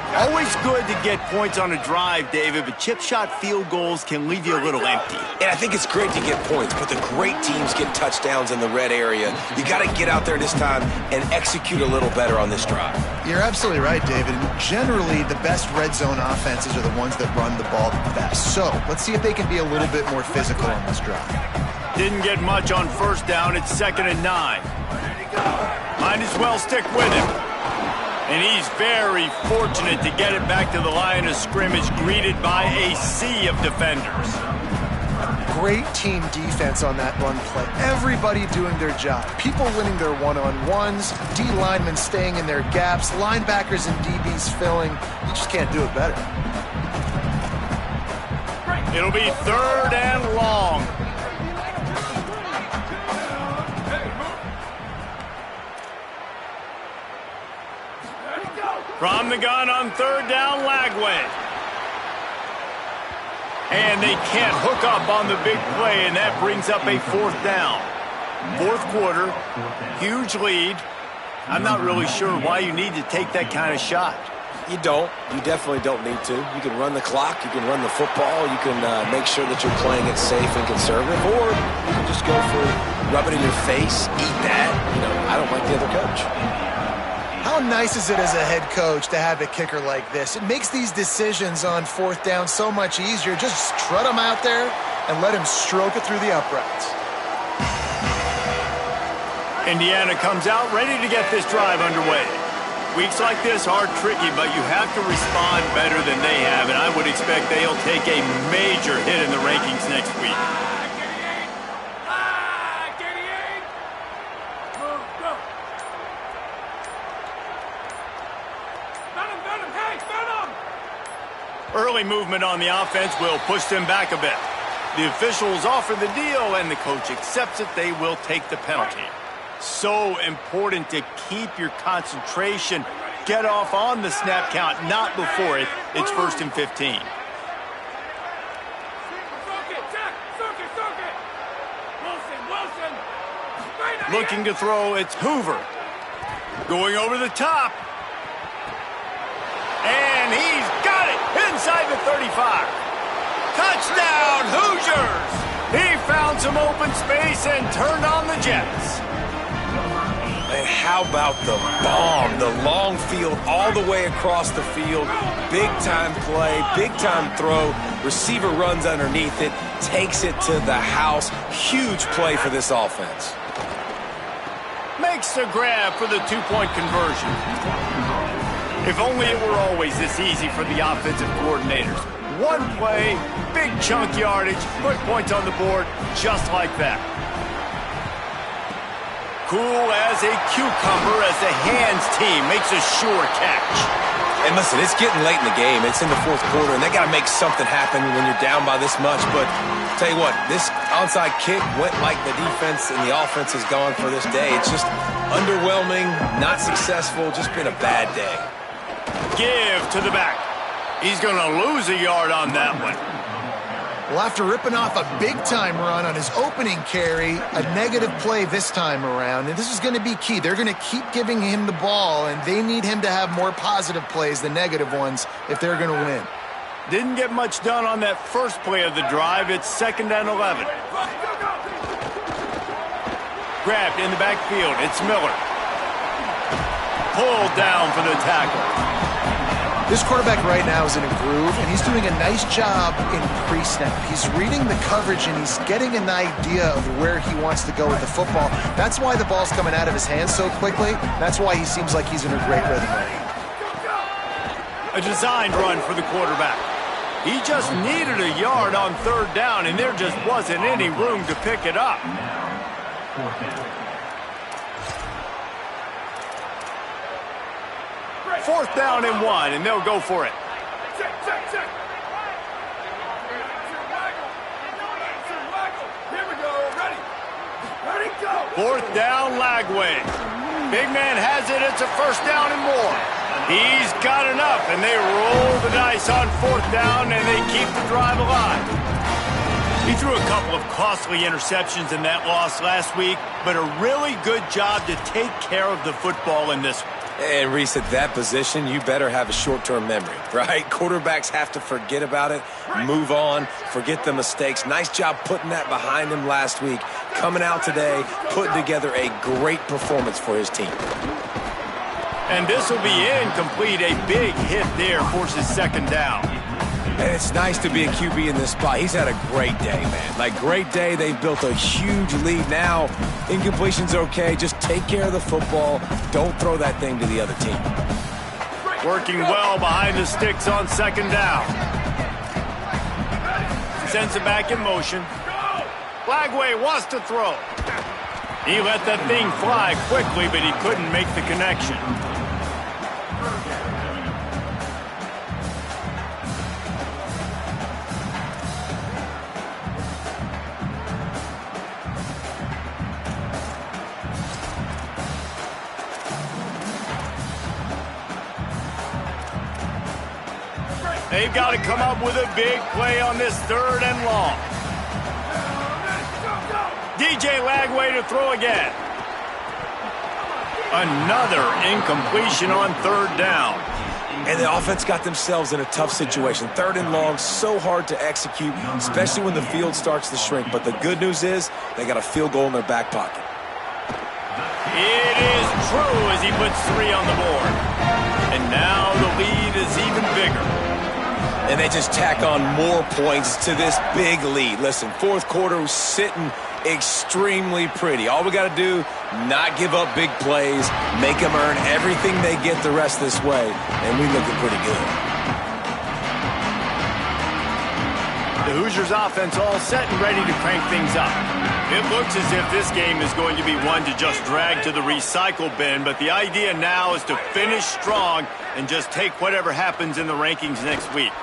[SPEAKER 1] Always good to get points on a drive, David, but chip shot field goals can leave you a little empty.
[SPEAKER 3] And I think it's great to get points, but the great teams get touchdowns in the red area. You got to get out there this time and execute a little better on this drive.
[SPEAKER 4] You're absolutely right, David. And generally, the best red zone offenses are the ones that run the ball the best. So let's see if they can be a little bit more physical on this drive.
[SPEAKER 1] Didn't get much on 1st down. It's 2nd and 9. Might as well stick with him. And he's very fortunate to get it back to the line of scrimmage, greeted by a sea of defenders.
[SPEAKER 4] great team defense on that run play. Everybody doing their job. People winning their one-on-ones, D linemen staying in their gaps, linebackers and DBs filling. You just can't do it better.
[SPEAKER 1] It'll be 3rd and long. From the gun on 3rd down, Lagway. And they can't hook up on the big play, and that brings up a 4th down. 4th quarter, huge lead. I'm not really sure why you need to take that kind of shot.
[SPEAKER 3] You don't. You definitely don't need to. You can run the clock. You can run the football. You can make sure that you're playing it safe and conservative. Or you can just go for rub it in your face, eat that. You know, I don't like the other coach.
[SPEAKER 4] How nice is it as a head coach to have a kicker like this? It makes these decisions on 4th down so much easier. Just trot him out there and let him stroke it through the uprights.
[SPEAKER 1] Indiana comes out ready to get this drive underway. Weeks like this are tricky, but you have to respond better than they have, and I would expect they'll take a major hit in the rankings next week. Early movement on the offense will push them back a bit. The officials offer the deal, and the coach accepts it. They will take the penalty. So important to keep your concentration. Get off on the snap count, not before it. It's 1st and 15. Looking to throw, it's Hoover. Going over the top. And he's got it inside the 35. Touchdown, Hoosiers! He found some open space and turned on the Jets.
[SPEAKER 3] And how about the bomb? The long field all the way across the field. Big-time play, big-time throw. Receiver runs underneath it, takes it to the house. Huge play for this offense.
[SPEAKER 1] Makes the grab for the 2-point conversion. If only it were always this easy for the offensive coordinators. One play, big chunk yardage, put points on the board, just like that. Cool as a cucumber as the hands team makes a sure catch.
[SPEAKER 3] And listen, it's getting late in the game. It's in the 4th quarter, and they got to make something happen when you're down by this much. But tell you what, this onside kick went like the defense and the offense has gone for this day. It's just underwhelming, not successful, just been a bad day.
[SPEAKER 1] Give to the back. He's going to lose a yard on that one.
[SPEAKER 4] Well, after ripping off a big-time run on his opening carry, a negative play this time around, and this is going to be key. They're going to keep giving him the ball, and they need him to have more positive plays than negative ones if they're going to win.
[SPEAKER 1] Didn't get much done on that first play of the drive. It's 2nd and 11. Grabbed in the backfield. It's Miller. Pulled down for the tackle.
[SPEAKER 4] This quarterback right now is in a groove, and he's doing a nice job in pre-snap. He's reading the coverage, and he's getting an idea of where he wants to go with the football. That's why the ball's coming out of his hands so quickly. That's why he seems like he's in a great rhythm right now.
[SPEAKER 1] A designed run for the quarterback. He just needed a yard on 3rd down, and there just wasn't any room to pick it up. 4th down and 1, and they'll go for it. Fourth down, Lagway. Big man has it. It's a 1st down and more. He's got enough, and they roll the dice on 4th down, and they keep the drive alive. He threw a couple of costly interceptions in that loss last week, but a really good job to take care of the football in this one.
[SPEAKER 3] And Reese, at that position, you better have a short-term memory, right? Quarterbacks have to forget about it, move on, forget the mistakes. Nice job putting that behind him last week. Coming out today, putting together a great performance for his team.
[SPEAKER 1] And this will be incomplete. A big hit there forces 2nd down.
[SPEAKER 3] And it's nice to be a QB in this spot. He's had a great day, man. Like, great day. They've built a huge lead now. Incompletion's okay. Just take care of the football. Don't throw that thing to the other team.
[SPEAKER 1] Working well behind the sticks on 2nd down. Sends it back in motion. Lagway wants to throw. He let that thing fly quickly, but he couldn't make the connection. They've got to come up with a big play on this 3rd and long. DJ Lagway to throw again. Another incompletion on 3rd down.
[SPEAKER 3] And the offense got themselves in a tough situation. 3rd and long, so hard to execute, especially when the field starts to shrink. But the good news is they got a field goal in their back pocket.
[SPEAKER 1] It is true as he puts 3 on the board. And now the lead is even bigger.
[SPEAKER 3] And they just tack on more points to this big lead. Listen, 4th quarter was sitting extremely pretty. All we got to do, not give up big plays, make them earn everything they get the rest of this way, and we looking pretty good.
[SPEAKER 1] The Hoosiers offense all set and ready to crank things up. It looks as if this game is going to be one to just drag to the recycle bin, but the idea now is to finish strong and just take whatever happens in the rankings next week.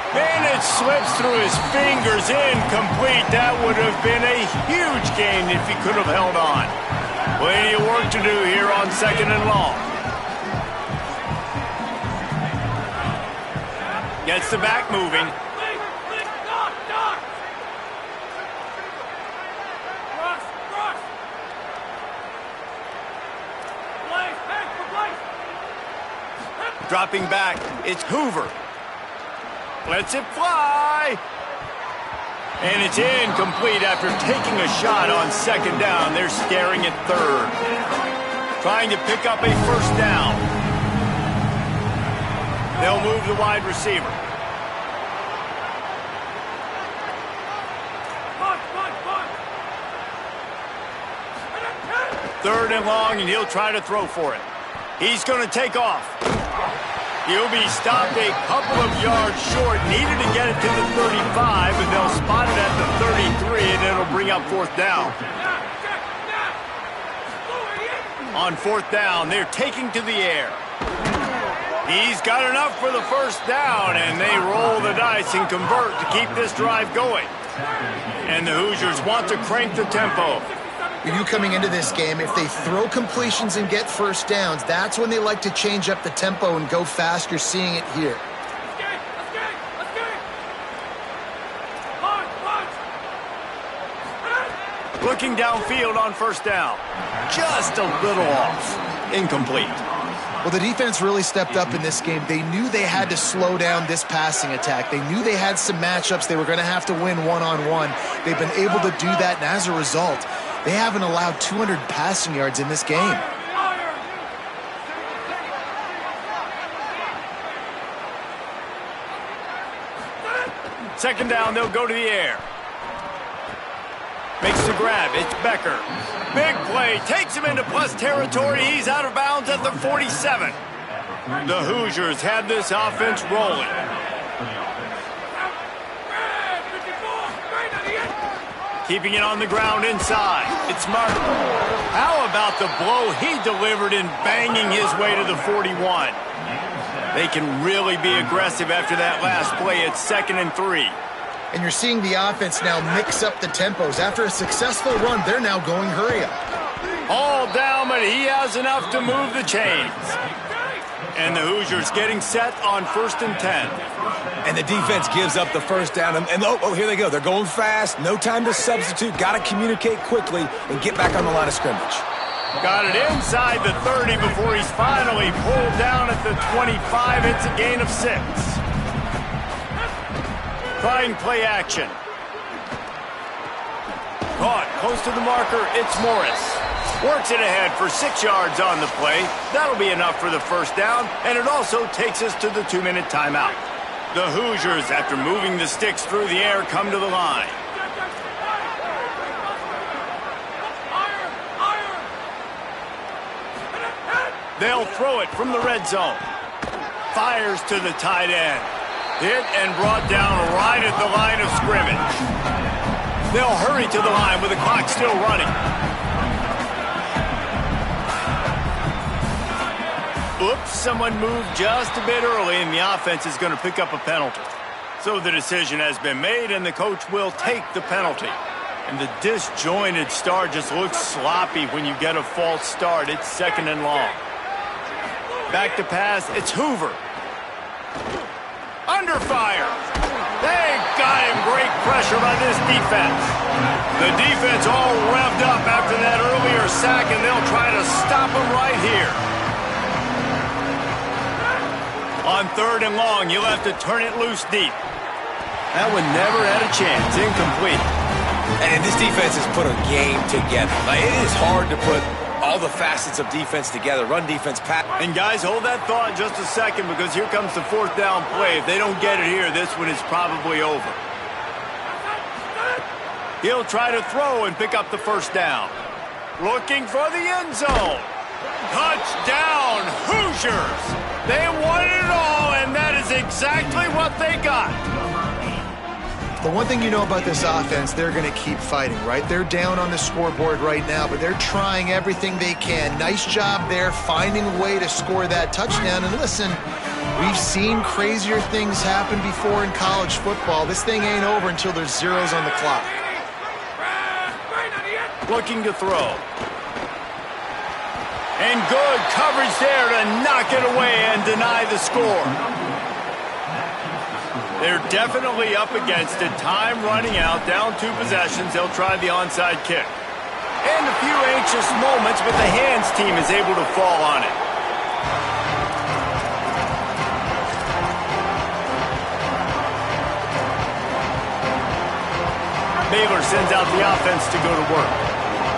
[SPEAKER 1] And it slips through his fingers, incomplete. That would have been a huge gain if he could have held on. Plenty of work to do here on 2nd and long. Gets the back moving. Dropping back, it's Hoover. Lets it fly. And it's incomplete after taking a shot on 2nd down. They're staring at 3rd. Trying to pick up a 1st down. They'll move the wide receiver. Third and long, and he'll try to throw for it. He's going to take off. He'll be stopped a couple of yards short. Needed to get it to the 35, but they'll spot it at the 33, and it'll bring up 4th down. On 4th down, they're taking to the air. He's got enough for the 1st down, and they roll the dice and convert to keep this drive going. And the Hoosiers want to crank the tempo.
[SPEAKER 4] You coming into this game, if they throw completions and get 1st downs, that's when they like to change up the tempo and go fast. You're seeing it here.
[SPEAKER 1] Looking downfield on 1st down. Just a little off. Incomplete.
[SPEAKER 4] Well, the defense really stepped up in this game. They knew they had to slow down this passing attack. They knew they had some matchups they were going to have to win one-on-one. They've been able to do that, and as a result, they haven't allowed 200 passing yards in this game.
[SPEAKER 1] Second down, they'll go to the air. Makes the grab. It's Becker. Big play. Takes him into plus territory. He's out of bounds at the 47. The Hoosiers have this offense rolling. Keeping it on the ground inside. It's Martin. How about the blow he delivered in banging his way to the 41? They can really be aggressive after that last play. It's 2nd and 3.
[SPEAKER 4] And you're seeing the offense now mix up the tempos. After a successful run, they're now going hurry up.
[SPEAKER 1] All down, but he has enough to move the chains. And the Hoosiers getting set on 1st and 10.
[SPEAKER 3] And the defense gives up the 1st down. And here they go. They're going fast. No time to substitute. Got to communicate quickly and get back on the line of scrimmage.
[SPEAKER 1] Got it inside the 30 before he's finally pulled down at the 25. It's a gain of 6. Trying play action. Caught close to the marker. It's Morris. Works it ahead for 6 yards on the play. That'll be enough for the 1st down, and it also takes us to the 2-minute timeout. The Hoosiers, after moving the sticks through the air, come to the line. They'll throw it from the red zone. Fires to the tight end. Hit and brought down right at the line of scrimmage. They'll hurry to the line with the clock still running. Oops, someone moved just a bit early, and the offense is going to pick up a penalty. So the decision has been made, and the coach will take the penalty. And the disjointed start just looks sloppy when you get a false start. It's 2nd and long. Back to pass, it's Hoover. Under fire. They got him. Great pressure by this defense. The defense all revved up after that earlier sack, and they'll try to stop him right here. On 3rd and long, you'll have to turn it loose deep. That one never had a chance. Incomplete.
[SPEAKER 3] And this defense has put a game together. Like, it is hard to put all the facets of defense together. Run defense, pass.
[SPEAKER 1] And guys, hold that thought just a second, because here comes the 4th down play. If they don't get it here, this one is probably over. He'll try to throw and pick up the 1st down. Looking for the end zone. Touchdown, Hoosiers! They won it all, and that is exactly what they got.
[SPEAKER 4] The one thing you know about this offense, they're going to keep fighting, right? They're down on the scoreboard right now, but they're trying everything they can. Nice job there, finding a way to score that touchdown. And listen, we've seen crazier things happen before in college football. This thing ain't over until there's zeros on the clock.
[SPEAKER 1] Looking to throw. And good coverage there to knock it away and deny the score. They're definitely up against it. Time running out, down 2 possessions. They'll try the onside kick. And a few anxious moments, but the hands team is able to fall on it. Baylor sends out the offense to go to work.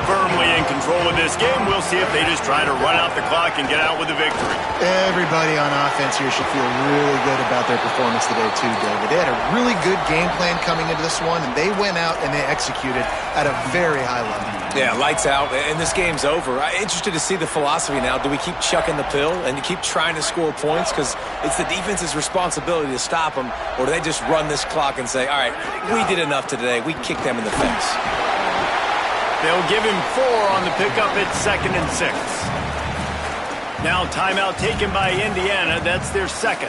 [SPEAKER 1] Firmly in control of this game. We'll see if they just try to run out the clock and get out with a victory.
[SPEAKER 4] Everybody on offense here should feel really good about their performance today too, David. They had a really good game plan coming into this one, and they went out and they executed at a very high level.
[SPEAKER 3] Yeah, lights out, and this game's over. I'm interested to see the philosophy now. Do we keep chucking the pill and keep trying to score points? Because it's the defense's responsibility to stop them, or do they just run this clock and say, all right, we did enough today. We kicked them in the face.
[SPEAKER 1] They'll give him 4 on the pickup at 2nd and 6. Now timeout taken by Indiana. That's their 2nd.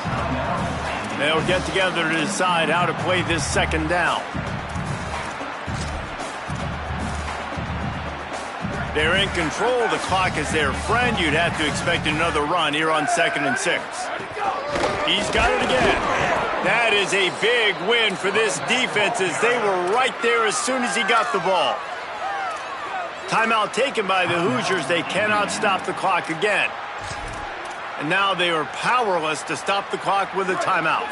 [SPEAKER 1] They'll get together to decide how to play this 2nd down. They're in control. The clock is their friend. You'd have to expect another run here on 2nd and 6. He's got it again. That is a big win for this defense, as they were right there as soon as he got the ball. Timeout taken by the Hoosiers. They cannot stop the clock again. And now they are powerless to stop the clock with a timeout.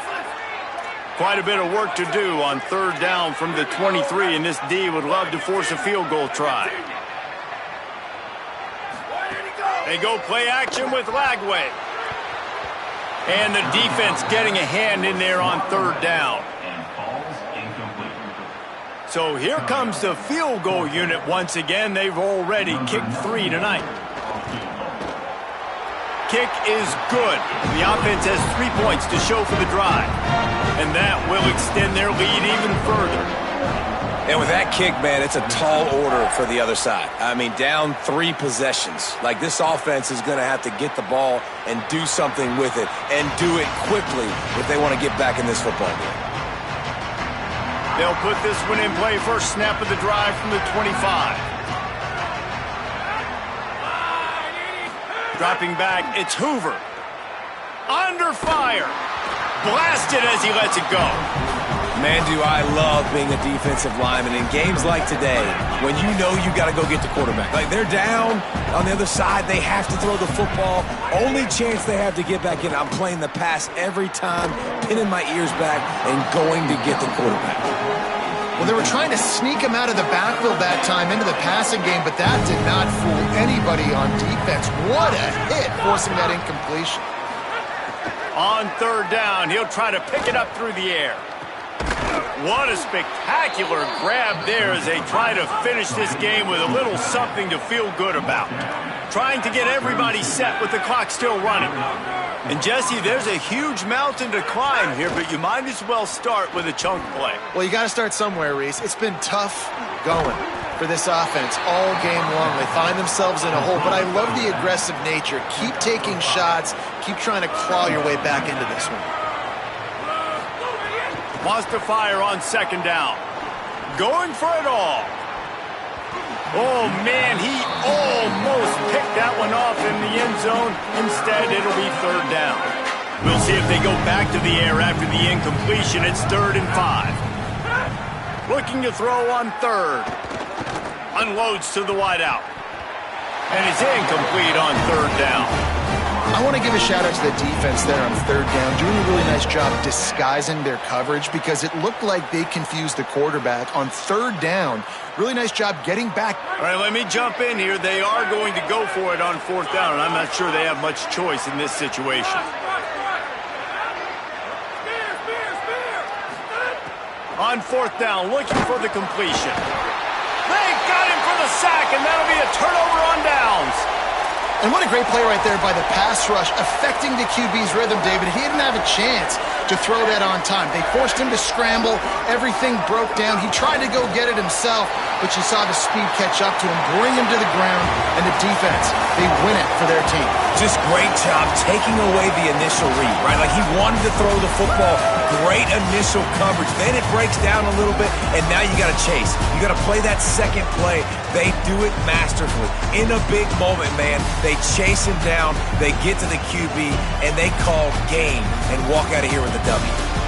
[SPEAKER 1] Quite a bit of work to do on 3rd down from the 23, and this D would love to force a field goal try. They go play action with Lagway. And the defense getting a hand in there on 3rd down. So here comes the field goal unit once again. They've already kicked 3 tonight. Kick is good. The offense has 3 points to show for the drive. And that will extend their lead even further.
[SPEAKER 3] And with that kick, man, it's a tall order for the other side. I mean, down 3 possessions. Like, this offense is going to have to get the ball and do something with it, and do it quickly if they want to get back in this football game.
[SPEAKER 1] They'll put this one in play. First snap of the drive from the 25. Dropping back, it's Hoover. Under fire. Blasted as he lets it go.
[SPEAKER 3] Man, do I love being a defensive lineman in games like today when you know you got to go get the quarterback. Like, they're down on the other side. They have to throw the football. Only chance they have to get back in. I'm playing the pass every time, pinning my ears back and going to get the quarterback.
[SPEAKER 4] Well, they were trying to sneak him out of the backfield that time into the passing game, but that did not fool anybody on defense. What a hit, forcing that incompletion.
[SPEAKER 1] On 3rd down, he'll try to pick it up through the air. What a spectacular grab there as they try to finish this game with a little something to feel good about. trying to get everybody set with the clock still running. And, Jesse, there's a huge mountain to climb here, but you might as well start with a chunk play.
[SPEAKER 4] Well, you got to start somewhere, Reese. It's been tough going for this offense all game long. They find themselves in a hole, but I love the aggressive nature. Keep taking shots. Keep trying to claw your way back into this one.
[SPEAKER 1] Wants to fire on second down. Going for it all. Oh, man, he almost picked that one off in the end zone. Instead, it'll be third down. We'll see if they go back to the air after the incompletion. It's 3rd and 5. Looking to throw on third. Unloads to the wideout. And it's incomplete on third down.
[SPEAKER 4] I want to give a shout-out to the defense there on third down, doing a really nice job disguising their coverage because it looked like they confused the quarterback on third down. Really nice job getting back.
[SPEAKER 1] All right, let me jump in here. They are going to go for it on 4th down, and I'm not sure they have much choice in this situation. On 4th down, looking for the completion. They got him for the sack, and that'll be a turnover on downs.
[SPEAKER 4] And what a great play right there by the pass rush, affecting the QB's rhythm, David. He didn't have a chance to throw that on time. They forced him to scramble. Everything broke down. He tried to go get it himself, but you saw the speed catch up to him, bring him to the ground, and the defense, they win it for their team.
[SPEAKER 3] Just great job taking away the initial read, right? Like he wanted to throw the football. Great initial coverage. Then it breaks down a little bit, and now you got to chase. You got to play that second play. They do it masterfully. In a big moment, man, they chase him down, they get to the QB, and they call game and walk out of here with a W.